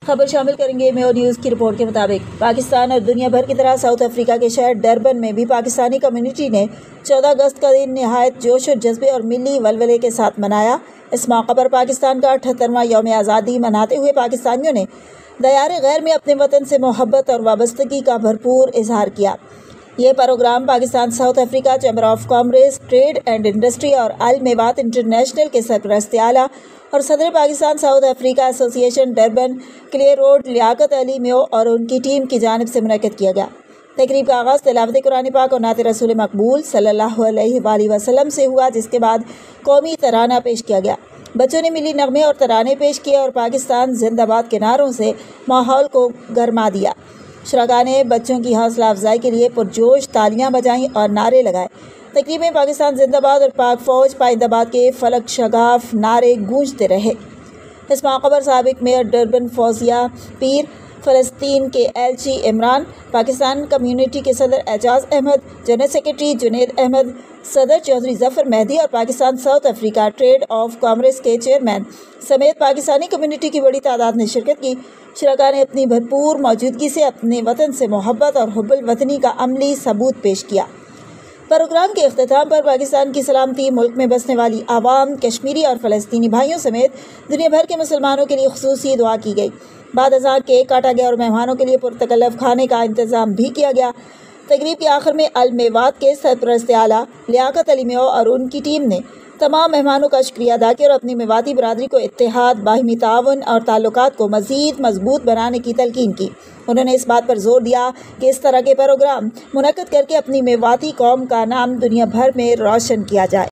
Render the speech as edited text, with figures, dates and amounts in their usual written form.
خبر شامل کریں گے میو نیوز کی رپورٹ کے مطابق پاکستان اور دنیا بھر کی طرح ساؤتھ افریقہ کے شہر ڈربن میں بھی پاکستانی کمیونٹی نے 14 اگست کا دن نہایت جوش و جذبے اور ملی ولولے کے ساتھ منایا۔ اس موقع پر پاکستان کا 78واں یوم آزادی مناتے ہوئے پاکستانیوں نے دیار غیر میں اپنے وطن سے محبت اور وابستگی کا بھرپور اظہار کیا۔ یہ program Pakistan South Africa chamber of commerce, trade and industry اور آل میوات انٹرنیشنل کے سرپرست اعلیٰ اور صدر پاکستان ساؤتھ افریقہ ایسوسی ایشن Durban clear road Liaquat Ali میو اور ان کی ٹیم کی جانب سے منعقد کیا گیا۔ تقریب کا آغاز تلاوت قرآن پاک اور نعت رسول مقبول صلی اللہ علیہ وآلہ وسلم سے ہوا، جس کے بعد قومی ترانہ پیش کیا گیا۔ بچوں نے ملی نغمے اور ترانے پیش کیے اور پاکستان زندہ باد کے نعروں سے ماحول کو گرما دیا۔ شرکاء نے بچوں کی حوصلہ افزائی کے لیے پرجوش تالیاں بجائیں اور نعرے لگائے۔ تقریب میں پاکستان زندہ باد اور پاک فوج پائندہ باد کے فلک شگاف نعرے گونجتے رہے۔ اس موقع پر سابق میئر ڈربن فوزیہ پیر، فلسطین کے ایلچی عمران، پاکستان کمیونٹی کے صدر اعجاز احمد، جنرل سیکرٹری جنید احمد، صدر چودھری ظفر مہدی اور Pakistan South Africa trade of commerce کے چیئرمین سمیت پاکستانی کمیونٹی کی بڑی تعداد نے شرکت کی۔ شرکاء نے اپنی بھرپور موجودگی سے اپنے وطن سے محبت اور حب الوطنی کا عملی ثبوت پیش کیا۔ پروگرام کے اختتام پر پاکستان کی سلامتی، ملک میں بسنے والی عوام، کشمیری اور فلسطینی بھائیوں سمیت دنیا بھر کے مسلمانوں کے لیے خصوصی دعا کی گئی۔ بعد ازاں کیک کاٹا گیا اور مہمانوں کے لیے پرتکلف کھانے کا انتظام بھی کیا گیا۔ تقریب کے آخر میں المیوات کے سرپرست اعلیٰ لیاقت علی میو اور ان کی ٹیم نے تمام مہمانوں کا شکریہ ادا کیا اور اپنی میواتی برادری کو اتحاد، باہمی تعاون اور تعلقات کو مزید مضبوط بنانے کی تلقین کی۔ انہوں نے اس بات پر زور دیا کہ اس طرح کے پروگرام منعقد کر کے اپنی میواتی قوم کا نام دنیا بھر میں روشن کیا جائے۔